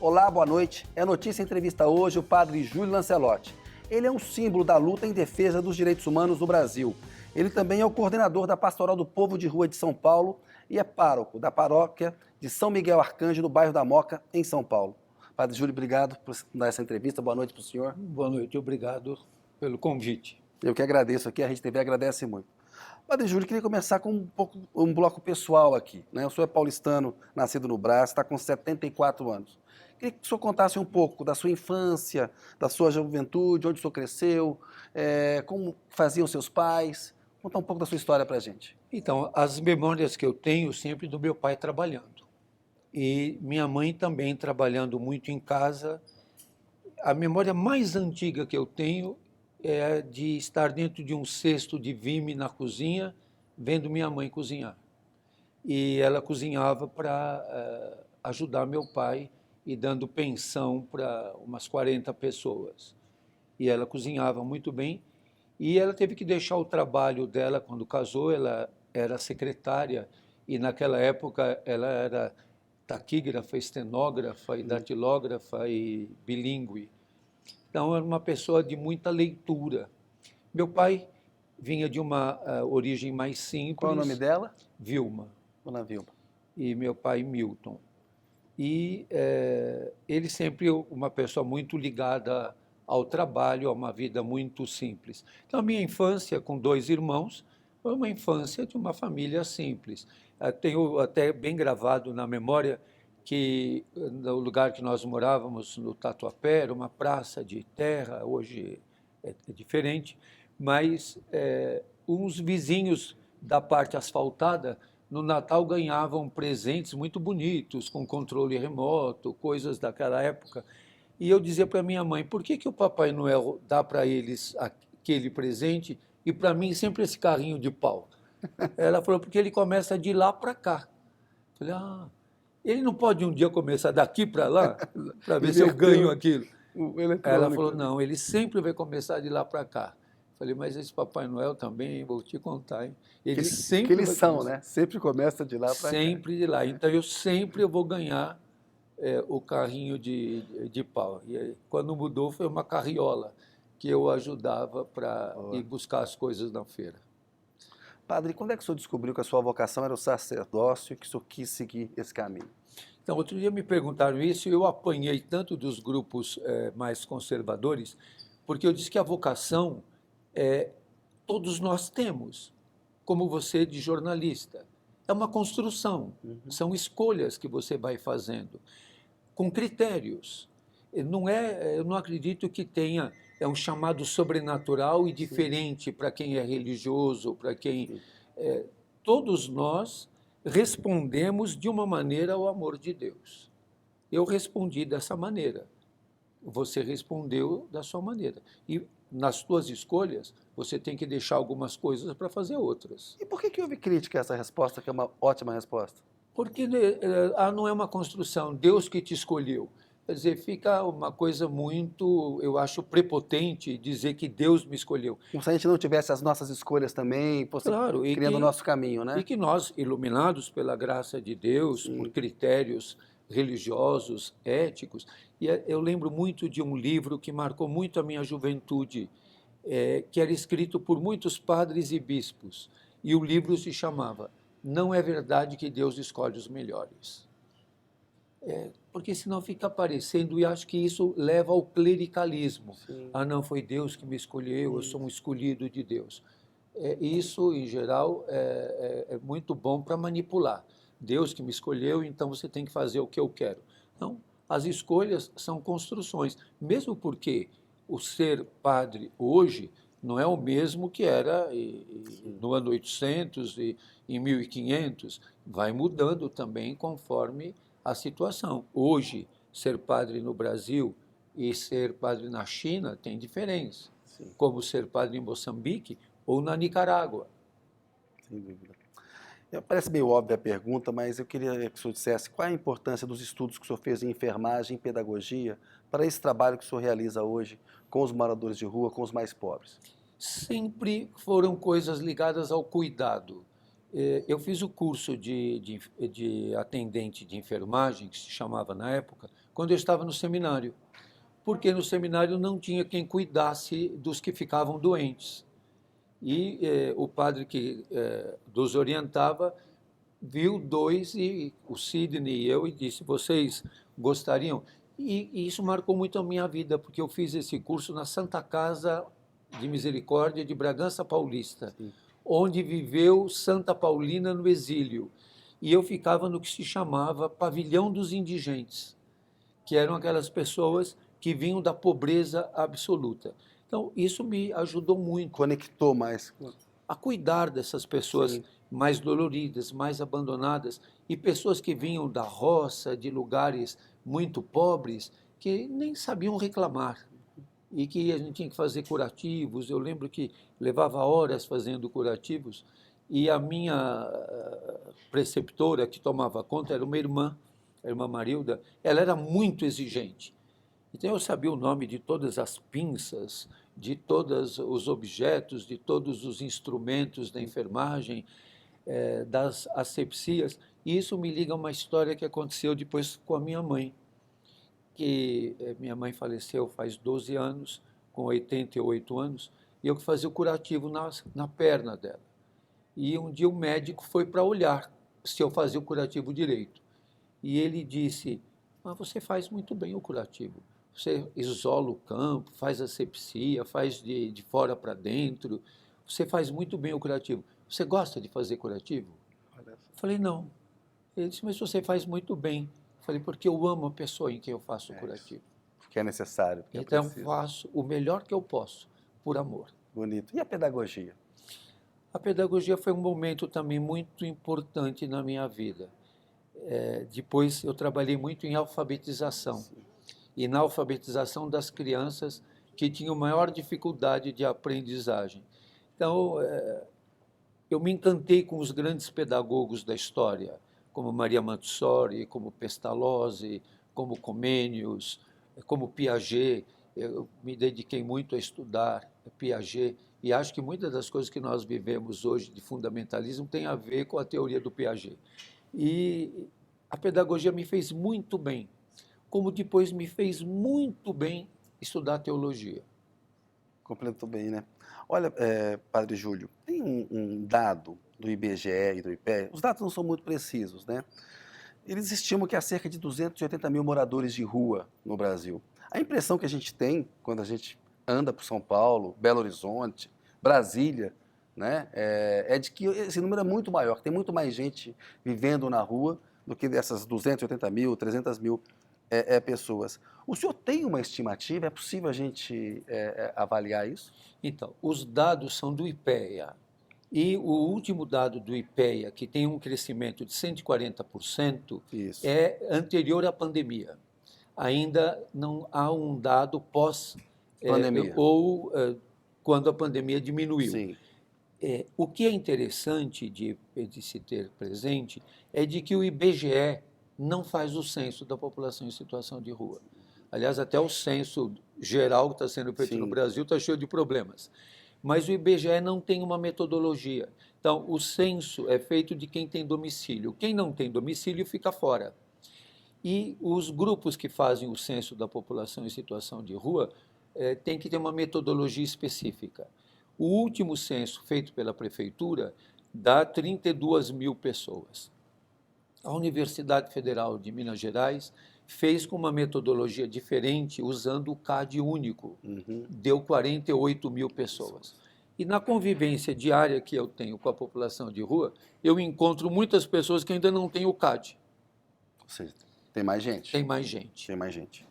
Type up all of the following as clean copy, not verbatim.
Olá, boa noite. É notícia entrevista hoje o padre Júlio Lancelotti. Ele é um símbolo da luta em defesa dos direitos humanos no Brasil. Ele também é o coordenador da Pastoral do Povo de Rua de São Paulo e é pároco da paróquia de São Miguel Arcanjo, no bairro da Moca, em São Paulo. Padre Júlio, obrigado por dar essa entrevista. Boa noite para o senhor. Boa noite, obrigado pelo convite. Eu que agradeço aqui, a Rede TV agradece muito. Padre Júlio, queria começar com um bloco pessoal aqui, né? O senhor é paulistano, nascido no Brás, está com 74 anos. Queria que o senhor contasse um pouco da sua infância, da sua juventude, onde o senhor cresceu, como faziam seus pais. Conta um pouco da sua história para a gente. Então, as memórias que eu tenho sempre do meu pai trabalhando. E minha mãe também trabalhando muito em casa. A memória mais antiga que eu tenho é de estar dentro de um cesto de vime na cozinha, vendo minha mãe cozinhar. E ela cozinhava para ajudar meu pai e dando pensão para umas 40 pessoas. E ela cozinhava muito bem. E ela teve que deixar o trabalho dela quando casou. Ela era secretária e naquela época ela era taquígrafa, estenógrafa e datilógrafa e bilíngue. Então era uma pessoa de muita leitura. Meu pai vinha de uma origem mais simples. Qual é o nome dela? Vilma. Dona Vilma. E meu pai Milton. E ele sempre uma pessoa muito ligada ao trabalho, a uma vida muito simples. Então, a minha infância com 2 irmãos foi uma infância de uma família simples. Tenho até bem gravado na memória que no lugar que nós morávamos, no Tatuapé, era uma praça de terra, hoje é diferente, mas uns vizinhos da parte asfaltada no Natal ganhavam presentes muito bonitos, com controle remoto, coisas daquela época. E eu dizia para minha mãe, por que o Papai Noel dá para eles aquele presente e para mim sempre esse carrinho de pau? Ela falou, porque ele começa de lá para cá. Eu falei, ele não pode um dia começar daqui para lá, para ver se eu ganho aquilo? Ela falou, não, ele sempre vai começar de lá para cá. Falei, mas esse Papai Noel também, vou te contar, hein? Ele sempre que eles são, né? Sempre começa de lá para cá. Sempre de lá. Então, eu vou ganhar o carrinho de pau. E aí, quando mudou, foi uma carriola que eu ajudava para ir buscar as coisas na feira. Padre, quando é que o senhor descobriu que a sua vocação era o sacerdócio e que o senhor quis seguir esse caminho? Então, outro dia me perguntaram isso e eu apanhei tanto dos grupos mais conservadores, porque eu disse que a vocação todos nós temos, como você de jornalista. É uma construção, são escolhas que você vai fazendo, com critérios. Eu não acredito que tenha um chamado sobrenatural e diferente para quem é religioso, para quem... todos nós respondemos de uma maneira ao amor de Deus. Eu respondi dessa maneira. Você respondeu da sua maneira. E nas suas escolhas, você tem que deixar algumas coisas para fazer outras. E por que houve crítica a essa resposta, que é uma ótima resposta? Porque não é uma construção, Deus que te escolheu. Quer dizer, fica uma coisa muito, eu acho, prepotente dizer que Deus me escolheu. Como se a gente não tivesse as nossas escolhas também, Claro, criando o nosso caminho, né? E que nós, iluminados pela graça de Deus, por critérios religiosos, éticos. E eu lembro muito de um livro que marcou muito a minha juventude, que era escrito por muitos padres e bispos. E o livro se chamava Não é Verdade que Deus Escolhe os Melhores. Porque senão fica parecendo, e acho que isso leva ao clericalismo. Sim. Não, foi Deus que me escolheu, eu sou um escolhido de Deus. Isso, em geral, é muito bom para manipular. Deus que me escolheu, então você tem que fazer o que eu quero. Não, as escolhas são construções, mesmo porque o ser padre hoje não é o mesmo que era no ano 800 e em 1500, vai mudando também conforme a situação. Hoje, ser padre no Brasil e ser padre na China tem diferença, sim, como ser padre em Moçambique ou na Nicarágua. Sem dúvida. Parece meio óbvia a pergunta, mas eu queria que o senhor dissesse qual a importância dos estudos que o senhor fez em enfermagem e pedagogia para esse trabalho que o senhor realiza hoje com os moradores de rua, com os mais pobres. Sempre foram coisas ligadas ao cuidado. Eu fiz o curso de atendente de enfermagem, que se chamava na época, quando eu estava no seminário, porque no seminário não tinha quem cuidasse dos que ficavam doentes. E o padre que nos orientava viu dois, e o Sidney e eu, e disse: vocês gostariam? E isso marcou muito a minha vida, porque eu fiz esse curso na Santa Casa de Misericórdia de Bragança Paulista, onde viveu Santa Paulina no exílio. E eu ficava no que se chamava Pavilhão dos Indigentes, que eram aquelas pessoas que vinham da pobreza absoluta. Então, isso me ajudou muito Conectou mais. a cuidar dessas pessoas Sim. mais doloridas, mais abandonadas, e pessoas que vinham da roça, de lugares muito pobres, que nem sabiam reclamar, e que a gente tinha que fazer curativos. Eu lembro que levava horas fazendo curativos, e a minha preceptora, que tomava conta, era uma irmã, a irmã Marilda. Ela era muito exigente. Então eu sabia o nome de todas as pinças, de todos os objetos, de todos os instrumentos da enfermagem, das asepsias. E isso me liga a uma história que aconteceu depois com a minha mãe, que minha mãe faleceu faz 12 anos, com 88 anos, e eu que fazia o curativo na perna dela. E um dia o médico foi para olhar se eu fazia o curativo direito. E ele disse: mas você faz muito bem o curativo. Você isola o campo, faz asepsia, faz de fora para dentro. Você faz muito bem o curativo. Você gosta de fazer curativo? Eu falei: não. Ele disse: mas você faz muito bem. Eu falei: porque eu amo a pessoa em quem eu faço o curativo. Porque é necessário. Porque Então, é preciso. faço o melhor que eu posso, por amor. Bonito. E a pedagogia? A pedagogia foi um momento também muito importante na minha vida. Depois eu trabalhei muito em alfabetização, e na alfabetização das crianças que tinham maior dificuldade de aprendizagem. Então, eu me encantei com os grandes pedagogos da história, como Maria Montessori, como Pestalozzi, como Comenius, como Piaget. Eu me dediquei muito a estudar Piaget, e acho que muitas das coisas que nós vivemos hoje de fundamentalismo tem a ver com a teoria do Piaget. E a pedagogia me fez muito bem, como depois me fez muito bem estudar teologia. Completou bem, né? Olha, Padre Júlio, tem um dado do IBGE e do IPEA, os dados não são muito precisos, né? Eles estimam que há cerca de 280 mil moradores de rua no Brasil. A impressão que a gente tem quando a gente anda por São Paulo, Belo Horizonte, Brasília, né, é de que esse número é muito maior, que tem muito mais gente vivendo na rua do que dessas 280 mil, 300 mil pessoas. O senhor tem uma estimativa? É possível a gente avaliar isso? Então, os dados são do IPEA. E o último dado do IPEA, que tem um crescimento de 140%, Isso. é anterior à pandemia. Ainda não há um dado pós Pandemia. quando a pandemia diminuiu. Sim. O que é interessante de se ter presente é de que o IBGE não faz o censo da população em situação de rua. Aliás, até o censo geral que está sendo feito no Sim. Brasil está cheio de problemas. Mas o IBGE não tem uma metodologia. Então, o censo é feito de quem tem domicílio. Quem não tem domicílio fica fora. E os grupos que fazem o censo da população em situação de rua têm que ter uma metodologia específica. O último censo feito pela prefeitura dá 32 mil pessoas. A Universidade Federal de Minas Gerais fez com uma metodologia diferente, usando o CAD único. Deu 48 mil pessoas. E na convivência diária que eu tenho com a população de rua, eu encontro muitas pessoas que ainda não têm o CAD. Ou seja, tem mais gente. Tem mais gente. Tem mais gente.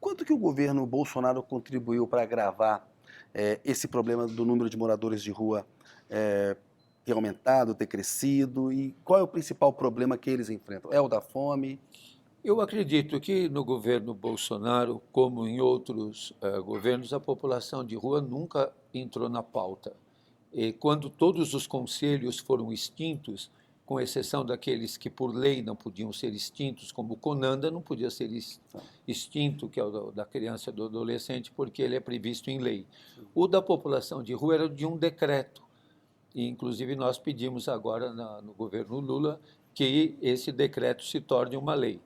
Quanto que o governo Bolsonaro contribuiu para agravar esse problema do número de moradores de rua ter aumentado, ter crescido? E qual é o principal problema que eles enfrentam? É o da fome? Eu acredito que no governo Bolsonaro, como em outros governos, a população de rua nunca entrou na pauta. E quando todos os conselhos foram extintos, com exceção daqueles que por lei não podiam ser extintos, como o CONANDA não podia ser extinto, que é o da criança e do adolescente, porque ele é previsto em lei. O da população de rua era de um decreto. E, inclusive, nós pedimos agora no governo Lula que esse decreto se torne uma lei.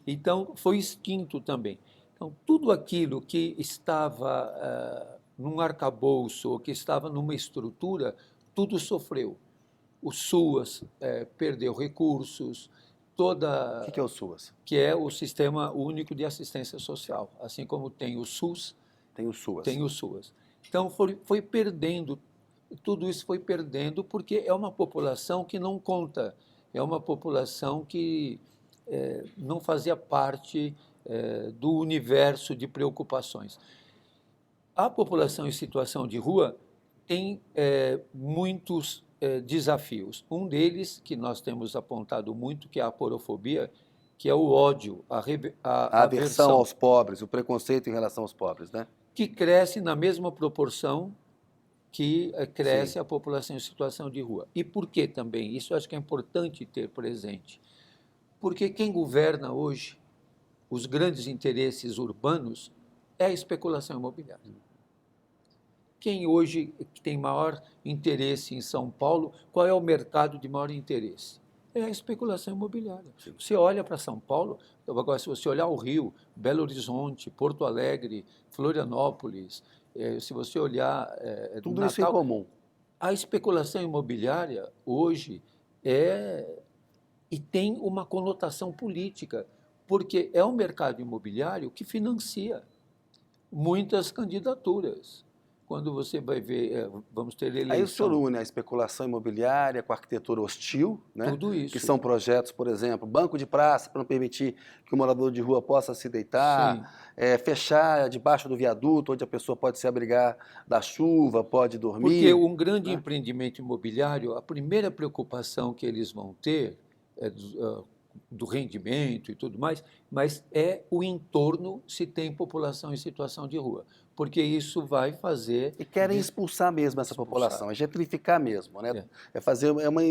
Então, foi extinto também. Então, tudo aquilo que estava num arcabouço, ou que estava numa estrutura, tudo sofreu. O SUAS perdeu recursos, O toda que é o SUAS? que é o Sistema Único de Assistência Social. Assim como tem o SUS, Tem o SUAS. tem o SUAS. Então, foi perdendo, tudo isso foi perdendo, porque é uma população que não conta, é uma população que não fazia parte do universo de preocupações. A população em situação de rua tem muitos desafios. Um deles, que nós temos apontado muito, que é a aporofobia, que é o ódio, A a aversão aversão, aos pobres, o preconceito em relação aos pobres, né? que cresce na mesma proporção que Sim. cresce a população em situação de rua. E por que também? Isso eu acho que é importante ter presente. Porque quem governa hoje os grandes interesses urbanos é a especulação imobiliária. Quem hoje tem maior interesse em São Paulo, qual é o mercado de maior interesse? É a especulação imobiliária. Sim. Você olha para São Paulo, agora se você olhar o Rio, Belo Horizonte, Porto Alegre, Florianópolis, se você olhar Tudo isso em Natal, comum. a especulação imobiliária hoje é e tem uma conotação política, porque é o mercado imobiliário que financia muitas candidaturas. Quando você vai ver, vamos ter Aí o senhor eleição, une a especulação imobiliária com a arquitetura hostil, né? tudo Que isso. são projetos, por exemplo, banco de praça para não permitir que o morador de rua possa se deitar, Sim, fechar debaixo do viaduto, onde a pessoa pode se abrigar da chuva, pode porque dormir, um grande né? empreendimento imobiliário, a primeira preocupação que eles vão ter é do rendimento e tudo mais, mas é o entorno se tem população em situação de rua, porque isso vai fazer E querem expulsar mesmo essa expulsar. população, é gentrificar mesmo, né? É. É fazer uma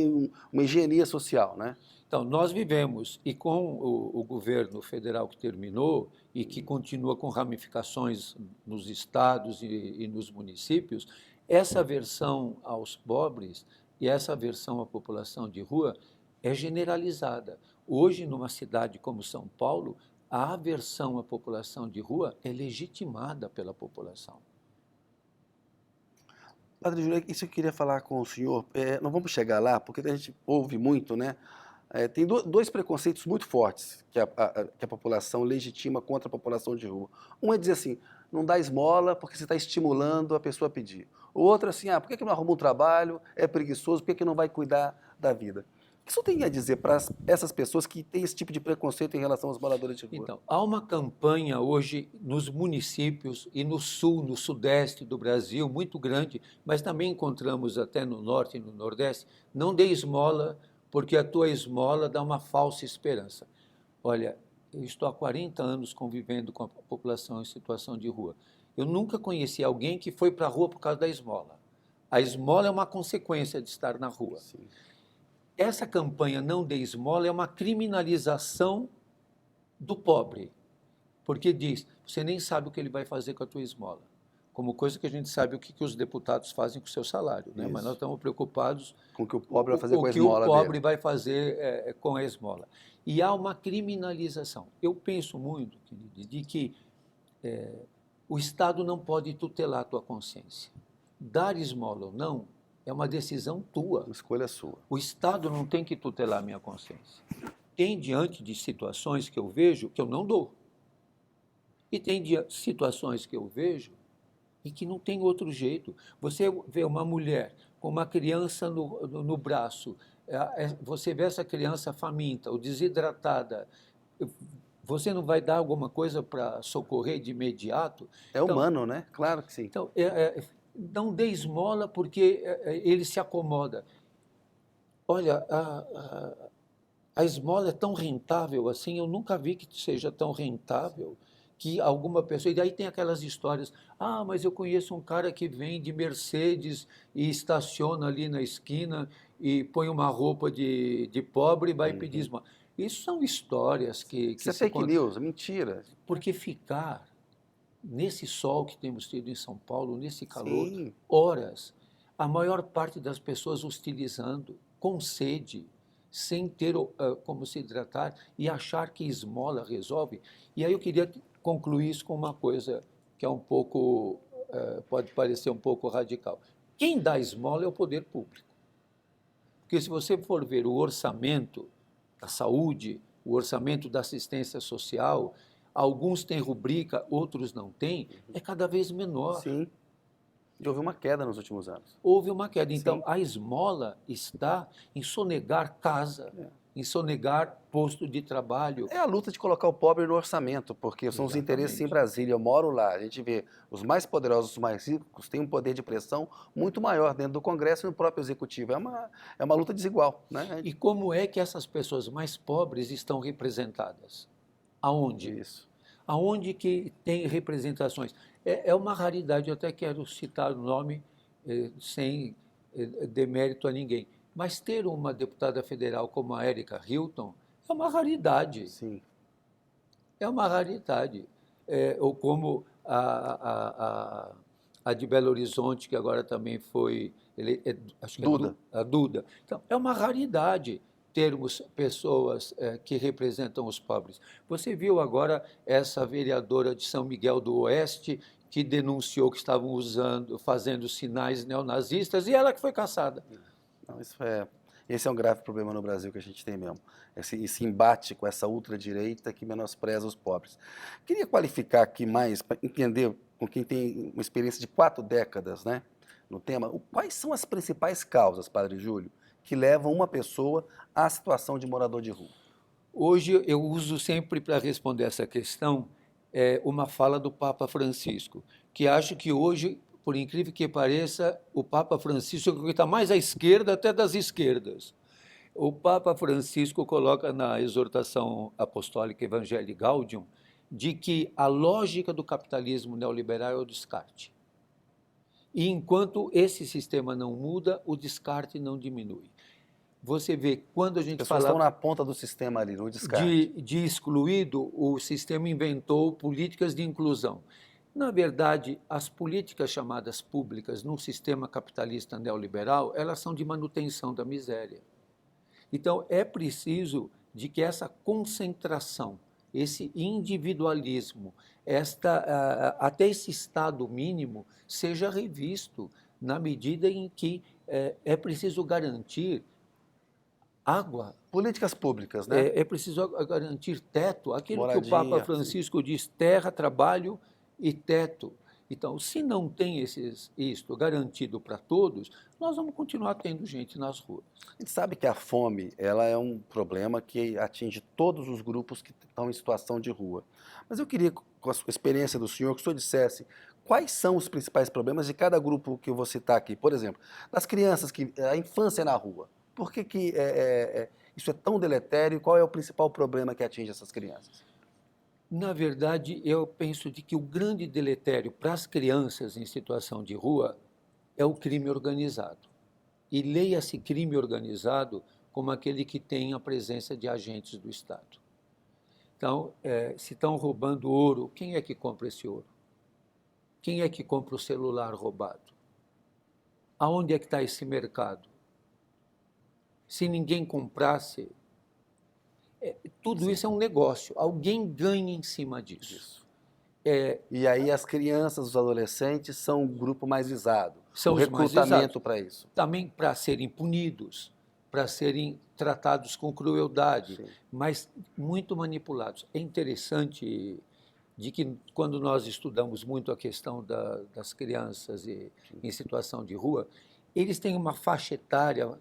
engenharia social, né? Então, nós vivemos, e com o governo federal que terminou e que continua com ramificações nos estados e nos municípios, essa aversão aos pobres e essa aversão à população de rua é generalizada. Hoje, numa cidade como São Paulo, a aversão à população de rua é legitimada pela população. Padre Júlio, isso eu queria falar com o senhor. Não vamos chegar lá, porque a gente ouve muito, né? Tem dois preconceitos muito fortes que a população legitima contra a população de rua. Um é dizer assim, não dá esmola porque você está estimulando a pessoa a pedir. O outro é assim, por que não arruma um trabalho, é preguiçoso, por que não vai cuidar da vida? O que isso tem a dizer para essas pessoas que têm esse tipo de preconceito em relação aos moradores de rua? Então, há uma campanha hoje nos municípios e no sul, no sudeste do Brasil, muito grande, mas também encontramos até no norte e no nordeste. Não dê esmola, porque a tua esmola dá uma falsa esperança. Olha, eu estou há 40 anos convivendo com a população em situação de rua. Eu nunca conheci alguém que foi para a rua por causa da esmola. A esmola é uma consequência de estar na rua. Sim. Essa campanha Não Dê Esmola é uma criminalização do pobre, porque diz, você nem sabe o que ele vai fazer com a tua esmola. Como coisa que a gente sabe o que os deputados fazem com o seu salário, né? Mas nós Isso. estamos preocupados Com o que o pobre vai fazer o com a que o esmola dele. pobre vai fazer com a esmola. E há uma criminalização. Eu penso muito, querido, de que o Estado não pode tutelar a tua consciência. Dar esmola ou não é uma decisão tua. Uma escolha sua. O Estado não tem que tutelar a minha consciência. Tem diante de situações que eu vejo que eu não dou. E tem situações que eu vejo e que não tem outro jeito. Você vê uma mulher com uma criança no braço, você vê essa criança faminta ou desidratada, você não vai dar alguma coisa para socorrer de imediato? É Então, humano, né? Claro que sim. então não dê esmola porque ele se acomoda. Olha, a esmola é tão rentável assim, eu nunca vi que seja tão rentável que alguma pessoa. E daí tem aquelas histórias: mas eu conheço um cara que vem de Mercedes e estaciona ali na esquina e põe uma roupa de pobre e vai pedir Uhum. esmola. Isso são histórias Isso que é se fake contam. news, é mentira. Porque ficar nesse sol que temos tido em São Paulo, nesse calor, Sim. horas, a maior parte das pessoas hostilizando, com sede, sem ter como se hidratar e achar que esmola resolve. E aí eu queria concluir isso com uma coisa que é um pouco, pode parecer um pouco radical. Quem dá esmola é o poder público. Porque se você for ver o orçamento da saúde, o orçamento da assistência social, alguns têm rubrica, outros não têm, é cada vez menor. Sim. E houve uma queda nos últimos anos. Houve uma queda. Então, Sim. a esmola está em sonegar casa, em sonegar posto de trabalho. É a luta de colocar o pobre no orçamento, porque são os interesses em Brasília. Eu moro lá, a gente vê os mais poderosos, os mais ricos, têm um poder de pressão muito maior dentro do Congresso e no próprio Executivo. É uma luta desigual, né? E como é que essas pessoas mais pobres estão representadas? Aonde? Isso. Aonde que tem representações? É uma raridade, eu até quero citar o nome sem demérito a ninguém, mas ter uma deputada federal como a Érica Hilton é uma raridade, Sim. é uma raridade. Ou como a de Belo Horizonte, que agora também foi, acho que Duda. a Duda. Então, é uma raridade termos pessoas que representam os pobres. Você viu agora essa vereadora de São Miguel do Oeste que denunciou que estavam fazendo sinais neonazistas e ela que foi caçada. Não, esse é um grave problema no Brasil que a gente tem mesmo. Esse embate com essa ultradireita que menospreza os pobres. Queria qualificar aqui mais, para entender com quem tem uma experiência de 4 décadas, né, no tema, quais são as principais causas, Padre Júlio, que levam uma pessoa à situação de morador de rua? Hoje eu uso sempre para responder essa questão uma fala do Papa Francisco, que acho que hoje, por incrível que pareça, o Papa Francisco é o que está mais à esquerda até das esquerdas. O Papa Francisco coloca na exortação apostólica Evangelii Gaudium de que a lógica do capitalismo neoliberal é o descarte. E enquanto esse sistema não muda, o descarte não diminui. Você vê, quando a gente As pessoas fala estão na ponta do sistema ali, no descarte. de excluído, o sistema inventou políticas de inclusão. Na verdade, as políticas chamadas públicas no sistema capitalista neoliberal, elas são de manutenção da miséria. Então, é preciso de que essa concentração, esse individualismo, até esse estado mínimo, seja revisto na medida em que é preciso garantir água. Políticas públicas, né? É preciso garantir teto, aquilo que o Moradia, Papa sim. Francisco diz, terra, trabalho e teto. Então, se não tem isto garantido para todos, nós vamos continuar tendo gente nas ruas. A gente sabe que a fome, ela é um problema que atinge todos os grupos que estão em situação de rua. Mas eu queria, com a experiência do senhor, que o senhor dissesse quais são os principais problemas de cada grupo que eu vou citar aqui. Por exemplo, das crianças, a infância na rua. Por que isso é tão deletério e qual é o principal problema que atinge essas crianças? Na verdade, eu penso de que o grande deletério para as crianças em situação de rua é o crime organizado. E leia-se crime organizado como aquele que tem a presença de agentes do Estado. Então, se estão roubando ouro, quem é que compra esse ouro? Quem é que compra o celular roubado? Aonde é que está esse mercado? Se ninguém comprasse, tudo isso é um negócio. Alguém ganha em cima disso. E aí as crianças, os adolescentes são o grupo mais visado. São o os mais recrutamento para isso. Também para serem punidos, para serem tratados com crueldade, Sim. mas muito manipulados. É interessante de que quando nós estudamos muito a questão das crianças em situação de rua, eles têm uma faixa etária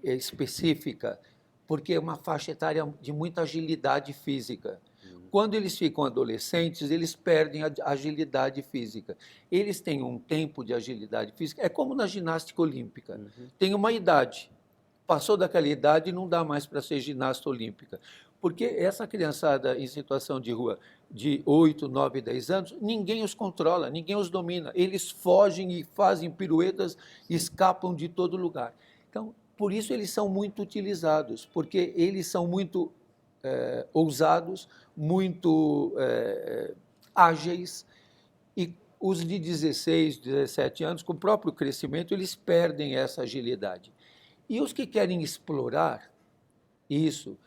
específica, porque é uma faixa etária de muita agilidade física. Quando eles ficam adolescentes, eles perdem a agilidade física. Eles têm um tempo de agilidade física, é como na ginástica olímpica. Tem uma idade. Passou daquela idade, não dá mais para ser ginasta olímpica. Porque essa criançada em situação de rua de 8, 9, 10 anos, ninguém os controla, ninguém os domina. Eles fogem e fazem piruetas, escapam de todo lugar. Então, por isso eles são muito utilizados, porque eles são muito ousados, muito ágeis, e os de 16, 17 anos, com o próprio crescimento, eles perdem essa agilidade. E os que querem explorar, isso,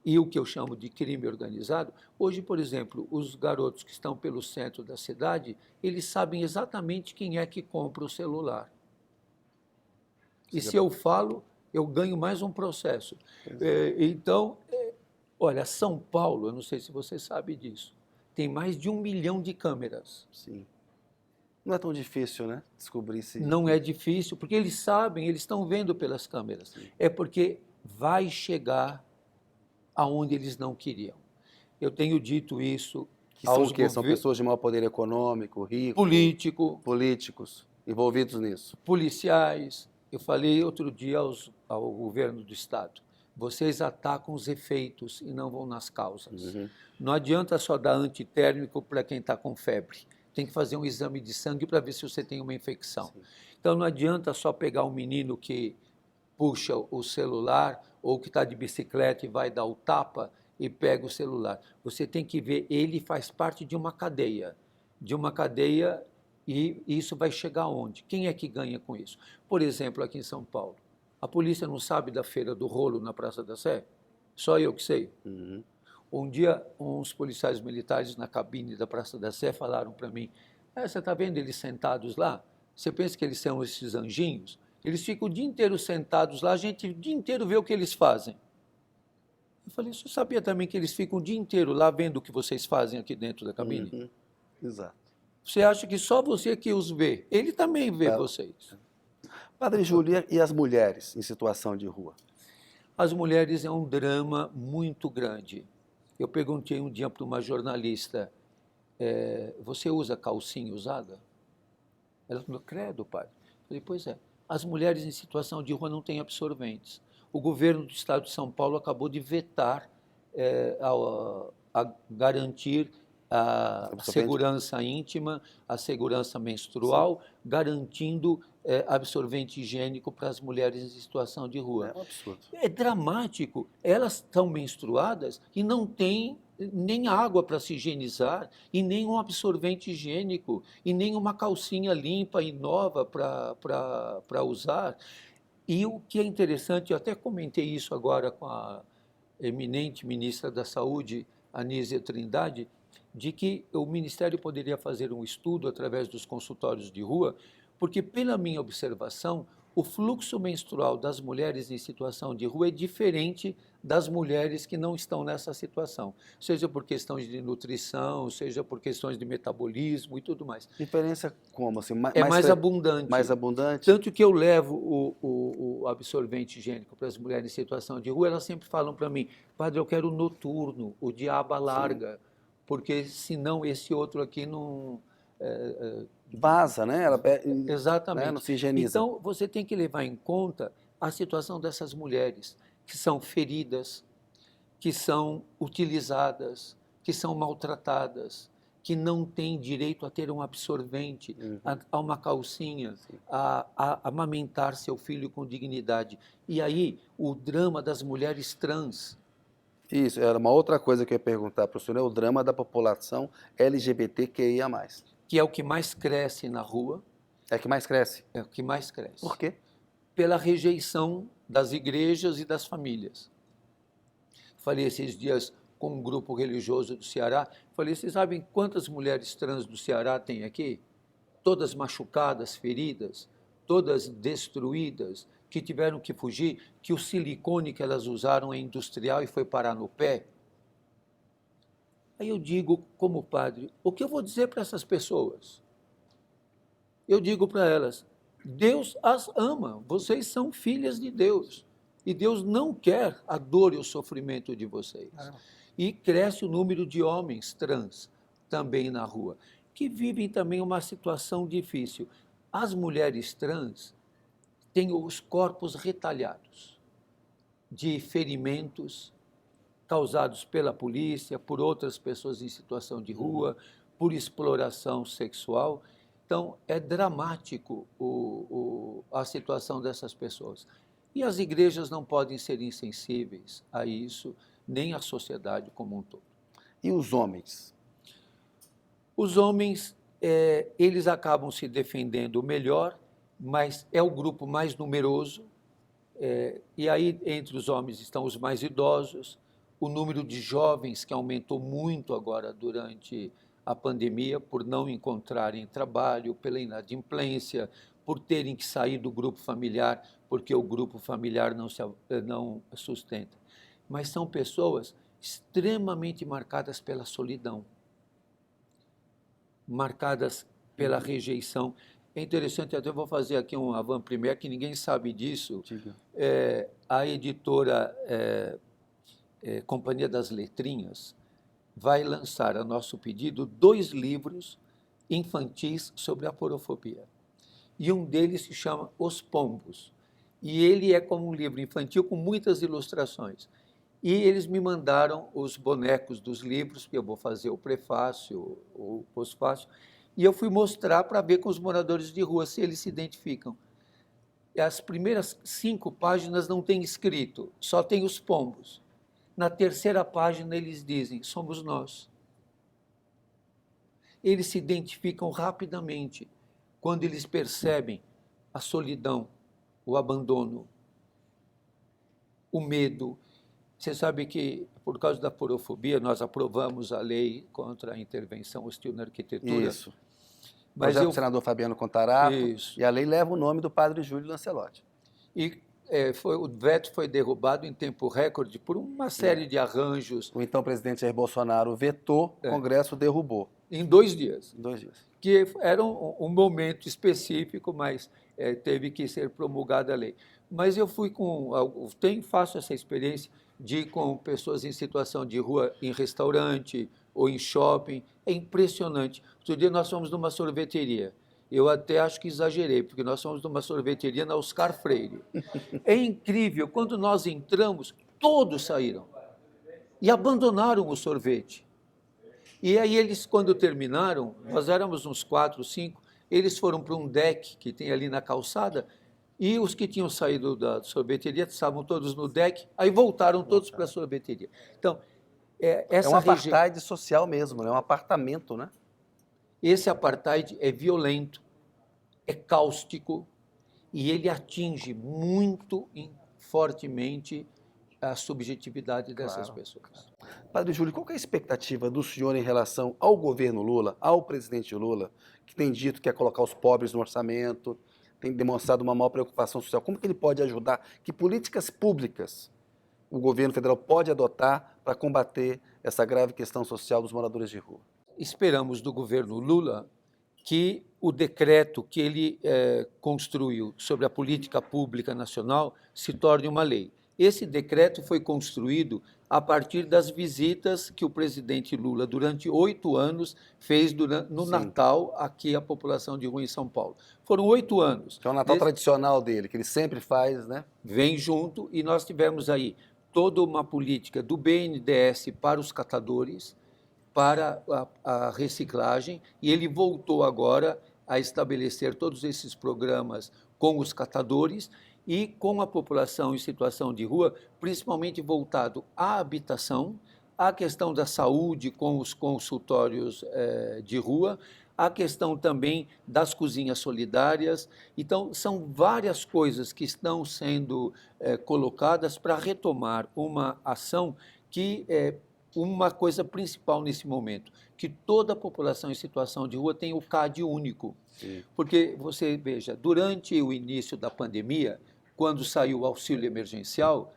e o que eu chamo de crime organizado, hoje, por exemplo, os garotos que estão pelo centro da cidade, eles sabem exatamente quem é que compra o celular. E se eu falo, eu ganho mais um processo. Então, olha, São Paulo, eu não sei se você sabe disso, tem mais de 1 milhão de câmeras. Sim. Não é tão difícil, né? Descobrir se... Não é difícil, porque eles sabem, eles estão vendo pelas câmeras. Sim. É porque vai chegar aonde eles não queriam. Eu tenho dito isso Que são aos o quê? São pessoas de maior poder econômico, rico, políticos envolvidos nisso. policiais. Eu falei outro dia ao governo do Estado, vocês atacam os efeitos e não vão nas causas. Não adianta só dar antitérmico para quem está com febre. Tem que fazer um exame de sangue para ver se você tem uma infecção. Sim. Então não adianta só pegar um menino que puxa o celular ou que está de bicicleta e vai dar o tapa e pega o celular. Você tem que ver, ele faz parte de uma cadeia e isso vai chegar aonde? Quem é que ganha com isso? Por exemplo, aqui em São Paulo, a polícia não sabe da Feira do Rolo na Praça da Sé? Só eu que sei. Um dia, uns policiais militares na cabine da Praça da Sé falaram para mim, você está vendo eles sentados lá? Você pensa que eles são esses anjinhos? Eles ficam o dia inteiro sentados lá, a gente o dia inteiro vê o que eles fazem. Eu falei, você sabia também que eles ficam o dia inteiro lá vendo o que vocês fazem aqui dentro da cabine? Exato. Você acha que só você que os vê? Ele também vê vocês. Padre Júlio, e as mulheres em situação de rua? As mulheres é um drama muito grande. Eu perguntei um dia para uma jornalista, você usa calcinha usada? Ela falou, credo, pai. Eu falei, pois é. As mulheres em situação de rua não têm absorventes. O governo do estado de São Paulo acabou de vetar a garantir a segurança íntima, a segurança menstrual, garantindo absorvente higiênico para as mulheres em situação de rua. É um absurdo. É dramático. Elas estão menstruadas e não têm nem água para se higienizar, e nem um absorvente higiênico, e nem uma calcinha limpa e nova para usar. E o que é interessante, eu até comentei isso agora com a eminente ministra da Saúde, Anísia Trindade, de que o Ministério poderia fazer um estudo através dos consultórios de rua, porque, pela minha observação, o fluxo menstrual das mulheres em situação de rua é diferente das mulheres que não estão nessa situação, seja por questões de nutrição, seja por questões de metabolismo e tudo mais. Diferença como? Assim, mais abundante. Mais abundante? Tanto que eu levo o absorvente higiênico para as mulheres em situação de rua, elas sempre falam para mim, padre, eu quero noturno, o de aba larga, porque senão esse outro aqui não... vaza, né? Exatamente. Né? Não se higieniza. Então, você tem que levar em conta a situação dessas mulheres que são feridas, que são utilizadas, que são maltratadas, que não têm direito a ter um absorvente, a uma calcinha, a amamentar seu filho com dignidade. E aí, o drama das mulheres trans. Isso, era uma outra coisa que eu ia perguntar para o senhor, é o drama da população LGBTQIA+. Que é o que mais cresce na rua. É que mais cresce. É o que mais cresce. Por quê? Pela rejeição das igrejas e das famílias. Falei esses dias com um grupo religioso do Ceará, falei, vocês sabem quantas mulheres trans do Ceará tem aqui? Todas machucadas, feridas, todas destruídas, que tiveram que fugir, que o silicone que elas usaram é industrial e foi parar no pé. Aí eu digo, como padre, o que eu vou dizer para essas pessoas? Eu digo para elas, Deus as ama, vocês são filhas de Deus. E Deus não quer a dor e o sofrimento de vocês. E cresce o número de homens trans também na rua, que vivem também uma situação difícil. As mulheres trans têm os corpos retalhados de ferimentos causados pela polícia, por outras pessoas em situação de rua, por exploração sexual. Então, é dramático a situação dessas pessoas. E as igrejas não podem ser insensíveis a isso, nem a sociedade como um todo. E os homens? Os homens, eles acabam se defendendo melhor, mas é o grupo mais numeroso, E aí, entre os homens estão os mais idosos, o número de jovens que aumentou muito agora durante a pandemia, por não encontrarem trabalho, pela inadimplência, por terem que sair do grupo familiar, porque o grupo familiar não sustenta. Mas são pessoas extremamente marcadas pela solidão, marcadas pela rejeição. É interessante, até vou fazer aqui um avant-première, que ninguém sabe disso. A editora Companhia das Letrinhas vai lançar, a nosso pedido, 2 livros infantis sobre a aporofobia. E um deles se chama Os Pombos. E ele é como um livro infantil com muitas ilustrações. E eles me mandaram os bonecos dos livros, que eu vou fazer o prefácio, o pós-fácio, e eu fui mostrar para ver com os moradores de rua se eles se identificam. As primeiras 5 páginas não tem escrito, só tem os pombos. Na terceira página eles dizem, somos nós. Eles se identificam rapidamente quando eles percebem a solidão, o abandono, o medo. Você sabe que, por causa da aporofobia, nós aprovamos a lei contra a intervenção hostil na arquitetura. Isso. Mas do senador Fabiano Contarato. Isso. E a lei leva o nome do padre Júlio Lancelotti. E o veto foi derrubado em tempo recorde por uma série de arranjos. O então presidente Jair Bolsonaro vetou, o Congresso derrubou. Em 2 dias. Em 2 dias. Que era um momento específico, mas teve que ser promulgada a lei. Mas eu faço essa experiência de ir com pessoas em situação de rua em restaurante ou em shopping. É impressionante. Outro dia nós fomos numa sorveteria. Eu até acho que exagerei, porque nós fomos numa sorveteria na Oscar Freire. É incrível, quando nós entramos, todos saíram e abandonaram o sorvete. E aí eles, quando terminaram, nós éramos uns 4, 5, eles foram para um deck que tem ali na calçada, e os que tinham saído da sorveteria estavam todos no deck, aí voltaram todos para a sorveteria. Então, essa um apartheid social mesmo, né? Um apartamento, né? Esse apartheid é violento, é cáustico, e ele atinge muito fortemente a subjetividade dessas pessoas. Padre Júlio, qual que é a expectativa do senhor em relação ao governo Lula, ao presidente Lula, que tem dito que quer colocar os pobres no orçamento, tem demonstrado uma maior preocupação social? Como que ele pode ajudar? Que políticas públicas o governo federal pode adotar para combater essa grave questão social dos moradores de rua? Esperamos do governo Lula que o decreto que ele construiu sobre a política pública nacional se torne uma lei. Esse decreto foi construído a partir das visitas que o presidente Lula, durante 8 anos, fez no Natal aqui à população de rua em São Paulo. Foram 8 anos. Que é o Natal tradicional dele, que ele sempre faz, né? Vem junto, e nós tivemos aí toda uma política do BNDES para os catadores, para a reciclagem, e ele voltou agora a estabelecer todos esses programas com os catadores e com a população em situação de rua, principalmente voltado à habitação, à questão da saúde com os consultórios de rua, a questão também das cozinhas solidárias. Então, são várias coisas que estão sendo colocadas para retomar uma ação que uma coisa principal nesse momento, que toda a população em situação de rua tem o CAD único. Sim. Porque, você veja, durante o início da pandemia, quando saiu o auxílio emergencial,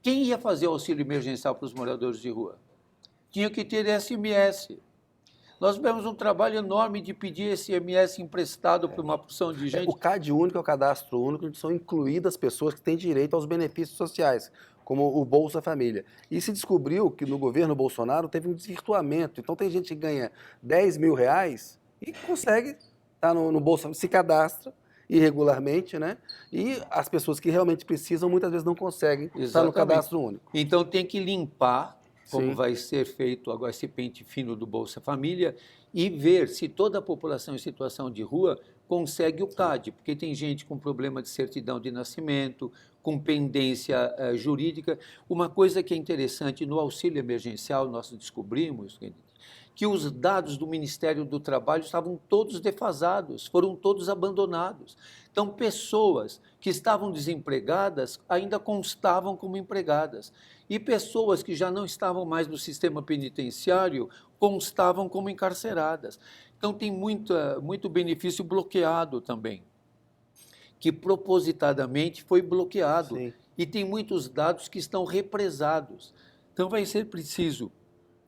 quem ia fazer o auxílio emergencial para os moradores de rua? Tinha que ter SMS. Nós tivemos um trabalho enorme de pedir SMS emprestado para uma porção de gente. O CAD único é o cadastro único, onde são incluídas pessoas que têm direito aos benefícios sociais, como o Bolsa Família. E se descobriu que no governo Bolsonaro teve um desvirtuamento. Então tem gente que ganha 10 mil reais e consegue estar no Bolsa, se cadastra irregularmente, né? E as pessoas que realmente precisam muitas vezes não conseguem estar no cadastro único. Então tem que limpar, como Sim. vai ser feito agora esse pente fino do Bolsa Família, e ver se toda a população em situação de rua consegue o CAD, porque tem gente com problema de certidão de nascimento, com pendência jurídica. Uma coisa que é interessante, no auxílio emergencial nós descobrimos que os dados do Ministério do Trabalho estavam todos defasados, foram todos abandonados. Então, pessoas que estavam desempregadas ainda constavam como empregadas. E pessoas que já não estavam mais no sistema penitenciário constavam como encarceradas. Então, tem muito benefício bloqueado também, que propositadamente foi bloqueado. Sim. E tem muitos dados que estão represados. Então, vai ser preciso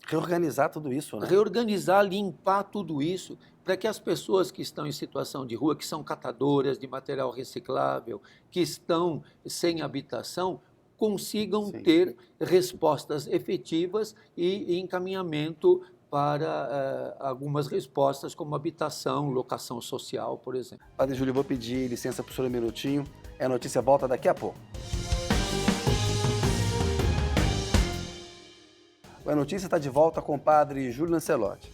Reorganizar tudo isso, né? reorganizar, limpar tudo isso, para que as pessoas que estão em situação de rua, que são catadoras de material reciclável, que estão sem habitação, consigam Sim. ter respostas efetivas e encaminhamento para algumas respostas, como habitação, locação social, por exemplo. Padre Júlio, eu vou pedir licença para o senhor um minutinho. A notícia volta daqui a pouco. A notícia está de volta com o padre Júlio Lancelotti.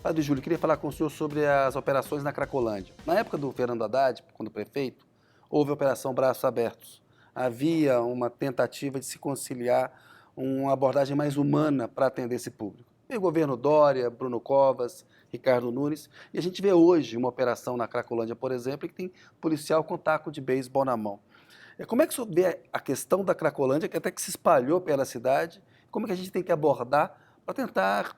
Padre Júlio, queria falar com o senhor sobre as operações na Cracolândia. Na época do Fernando Haddad, quando prefeito, houve a Operação Braços Abertos. Havia uma tentativa de se conciliar uma abordagem mais humana para atender esse público. E o governo Dória, Bruno Covas, Ricardo Nunes, e a gente vê hoje uma operação na Cracolândia, por exemplo, que tem policial com taco de beisebol na mão. Como é que o senhor vê a questão da Cracolândia, que até que se espalhou pela cidade, como é que a gente tem que abordar para tentar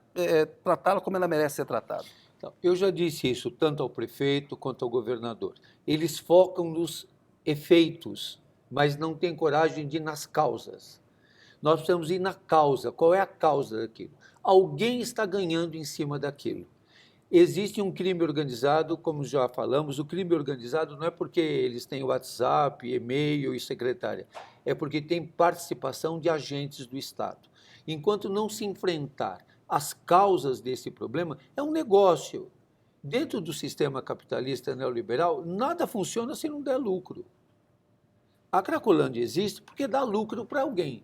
tratá-la como ela merece ser tratada? Então, eu já disse isso tanto ao prefeito quanto ao governador. Eles focam nos efeitos, mas não têm coragem de ir nas causas. Nós precisamos ir na causa. Qual é a causa daquilo? Alguém está ganhando em cima daquilo. Existe um crime organizado, como já falamos, o crime organizado não é porque eles têm WhatsApp, e-mail e secretária, é porque tem participação de agentes do Estado. Enquanto não se enfrentar as causas desse problema, é um negócio. Dentro do sistema capitalista neoliberal, nada funciona se não der lucro. A Cracolândia existe porque dá lucro para alguém.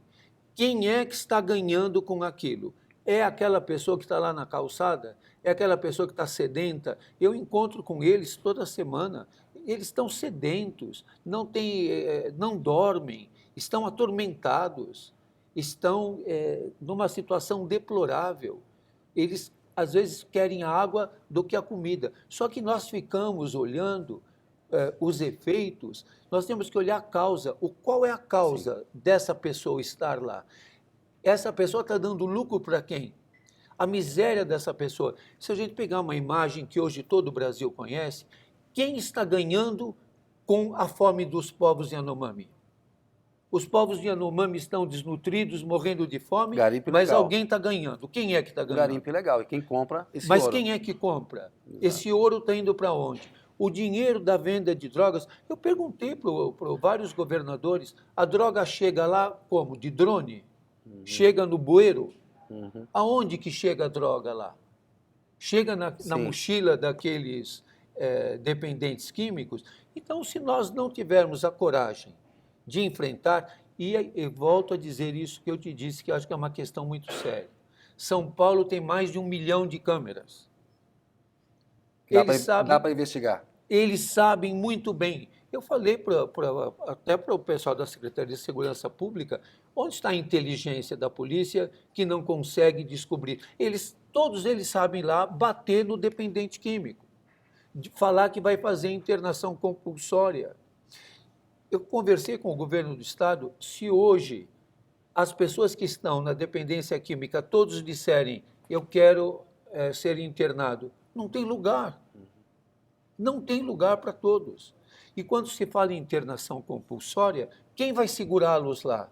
Quem é que está ganhando com aquilo? É aquela pessoa que está lá na calçada? É aquela pessoa que está sedenta? Eu encontro com eles toda semana. Eles estão sedentos, não dormem, estão atormentados, estão numa situação deplorável. Eles, às vezes, querem a água do que a comida. Só que nós ficamos olhando os efeitos, nós temos que olhar a causa. Qual é a causa dessa pessoa estar lá? Essa pessoa está dando lucro para quem? A miséria dessa pessoa. Se a gente pegar uma imagem que hoje todo o Brasil conhece, quem está ganhando com a fome dos povos Yanomami? Os povos Yanomami estão desnutridos, morrendo de fome, Garimpo mas ilegal. alguém está ganhando. Quem é que está ganhando? Garimpo ilegal. E quem compra esse Mas ouro? quem é que compra? Exato. Esse ouro está indo para onde? O dinheiro da venda de drogas, eu perguntei para vários governadores, a droga chega lá como? De drone? Chega no bueiro? Aonde que chega a droga lá? Chega na mochila daqueles dependentes químicos? Então, se nós não tivermos a coragem de enfrentar, e volto a dizer isso que eu te disse, que eu acho que é uma questão muito séria. São Paulo tem mais de 1 milhão de câmeras. Dá para investigar. Eles sabem muito bem. Eu falei até para o pessoal da Secretaria de Segurança Pública, onde está a inteligência da polícia que não consegue descobrir? Todos eles sabem lá bater no dependente químico, de falar que vai fazer internação compulsória. Eu conversei com o governo do Estado, se hoje as pessoas que estão na dependência química, todos disserem, eu quero ser internado, não tem lugar. Não tem lugar para todos. E quando se fala em internação compulsória, quem vai segurá-los lá?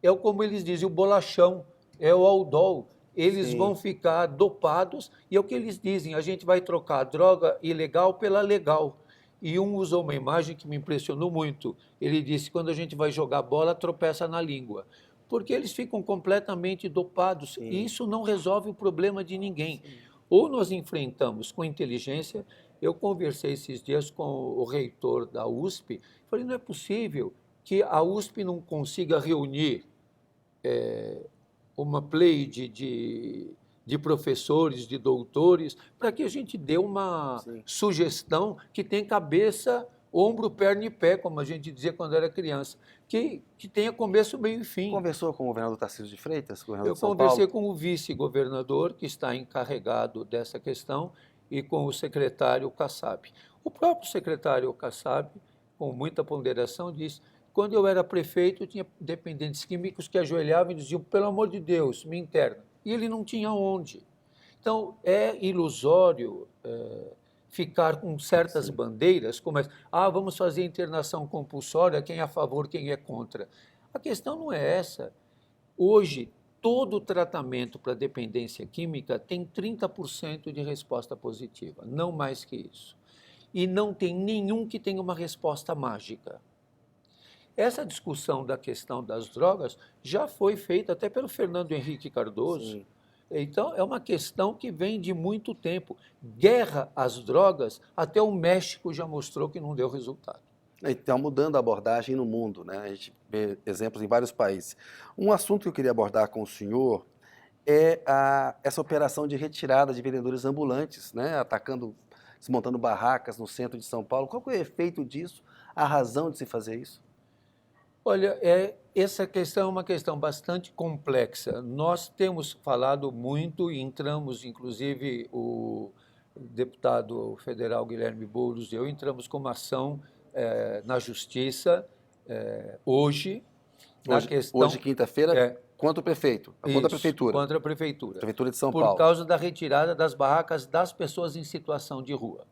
É como eles dizem, o bolachão, é o Aldol. Eles vão ficar dopados, e é o que eles dizem, a gente vai trocar a droga ilegal pela legal. E um usou uma imagem que me impressionou muito. Ele disse, quando a gente vai jogar bola, tropeça na língua. Porque eles ficam completamente dopados, e isso não resolve o problema de ninguém. Ou nós enfrentamos com inteligência. Eu conversei esses dias com o reitor da USP, falei, não é possível que a USP não consiga reunir uma pleide de professores, de doutores, para que a gente dê uma sugestão que tem cabeça ombro, perna e pé, como a gente dizia quando era criança, que tenha começo, meio e fim. Conversou com o governador Tarcísio de Freitas, governador Eu de São Paulo? conversei com o vice-governador, que está encarregado dessa questão, e com o secretário Kassab. O próprio secretário Kassab, com muita ponderação, disse: quando eu era prefeito, eu tinha dependentes químicos que ajoelhavam e diziam: pelo amor de Deus, me interna. E ele não tinha onde. Então, é ilusório ficar com certas bandeiras, como vamos fazer internação compulsória, quem é a favor, quem é contra. A questão não é essa. Hoje, todo tratamento para dependência química tem 30% de resposta positiva, não mais que isso. E não tem nenhum que tenha uma resposta mágica. Essa discussão da questão das drogas já foi feita até pelo Fernando Henrique Cardoso. Sim. Então, é uma questão que vem de muito tempo. Guerra às drogas, até o México já mostrou que não deu resultado. Então, mudando a abordagem no mundo, né? A gente vê exemplos em vários países. Um assunto que eu queria abordar com o senhor é essa operação de retirada de vendedores ambulantes, né? Atacando, desmontando barracas no centro de São Paulo. Qual que é o efeito disso? A razão de se fazer isso? Olha, essa questão é uma questão bastante complexa. Nós temos falado muito e entramos, inclusive, o deputado federal Guilherme Boulos e eu entramos com uma ação na Justiça hoje, na Hoje, questão quinta-feira, contra o prefeito, contra a prefeitura, contra a Prefeitura, prefeitura de São por Paulo. causa da retirada das barracas das pessoas em situação de rua.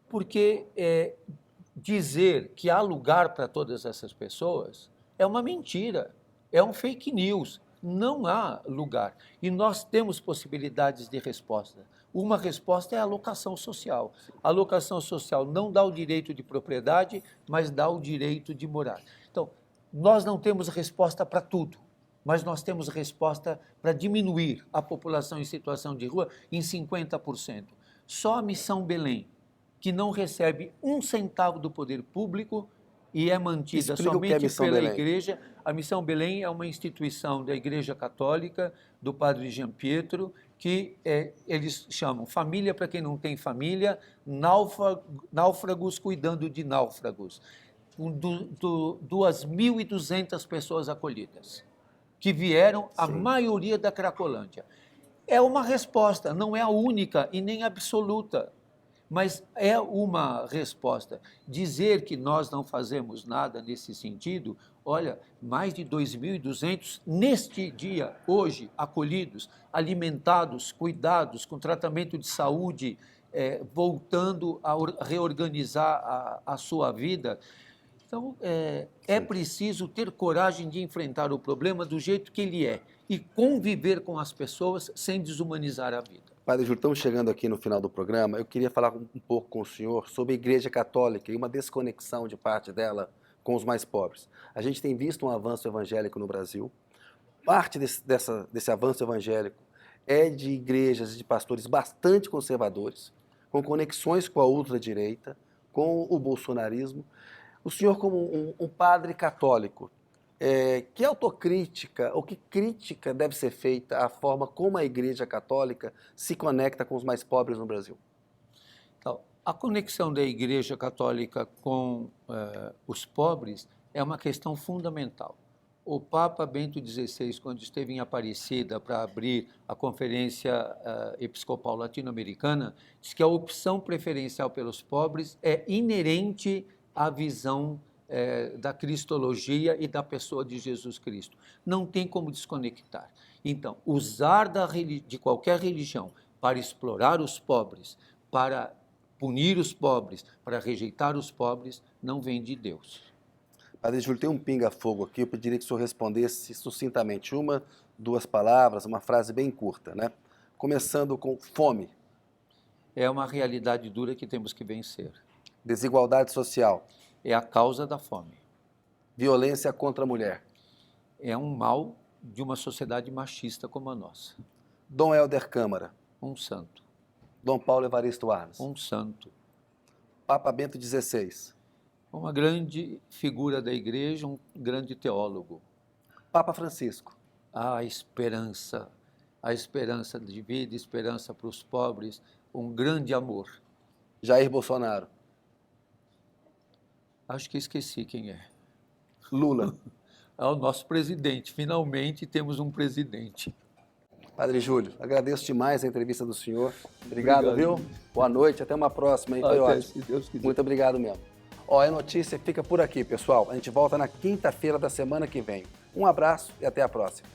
Porque dizer que há lugar para todas essas pessoas é uma mentira, é um fake news. Não há lugar. E nós temos possibilidades de resposta. Uma resposta é a alocação social. A alocação social não dá o direito de propriedade, mas dá o direito de morar. Então, nós não temos resposta para tudo, mas nós temos resposta para diminuir a população em situação de rua em 50%. Só a Missão Belém, que não recebe um centavo do poder público e é mantida Explica o que é a somente Missão pela Belém. Igreja. A Missão Belém é uma instituição da Igreja Católica, do Padre Jean Pietro, que eles chamam família para quem não tem família, náufragos cuidando de náufragos. Com 2.200 pessoas acolhidas, que vieram, a maioria da Cracolândia. É uma resposta, não é a única e nem absoluta, mas é uma resposta. Dizer que nós não fazemos nada nesse sentido, olha, mais de 2.200 neste dia, hoje, acolhidos, alimentados, cuidados, com tratamento de saúde, voltando a reorganizar a sua vida. Então, é preciso ter coragem de enfrentar o problema do jeito que ele é e conviver com as pessoas sem desumanizar a vida. Padre Júlio, estamos chegando aqui no final do programa. Eu queria falar um pouco com o senhor sobre a Igreja Católica e uma desconexão de parte dela com os mais pobres. A gente tem visto um avanço evangélico no Brasil. Parte desse avanço evangélico é de igrejas e de pastores bastante conservadores, com conexões com a ultradireita, com o bolsonarismo. O senhor, como um padre católico, que autocrítica ou que crítica deve ser feita à forma como a Igreja Católica se conecta com os mais pobres no Brasil? Então, a conexão da Igreja Católica com os pobres é uma questão fundamental. O Papa Bento XVI, quando esteve em Aparecida para abrir a Conferência Episcopal Latino-Americana, disse que a opção preferencial pelos pobres é inerente à visão da cristologia e da pessoa de Jesus Cristo. Não tem como desconectar. Então, usar de qualquer religião para explorar os pobres, para punir os pobres, para rejeitar os pobres, não vem de Deus. Padre Júlio, tem um pinga-fogo aqui, eu pediria que o senhor respondesse sucintamente, uma, duas palavras, uma frase bem curta, né? Começando com fome. É uma realidade dura que temos que vencer. Desigualdade social. É a causa da fome. Violência contra a mulher. É um mal de uma sociedade machista como a nossa. Dom Helder Câmara. Um santo. Dom Paulo Evaristo Arnes. Um santo. Papa Bento XVI. Uma grande figura da igreja, um grande teólogo. Papa Francisco. A esperança de vida, esperança para os pobres, um grande amor. Jair Bolsonaro. Acho que esqueci quem é. Lula. É o nosso presidente. Finalmente temos um presidente. Padre Júlio, agradeço demais a entrevista do senhor. Obrigado, viu? Gente. Boa noite, até uma próxima, hein? Foi Até, ótimo. se Deus quiser. Muito obrigado mesmo. Ó, a notícia fica por aqui, pessoal. A gente volta na quinta-feira da semana que vem. Um abraço e até a próxima.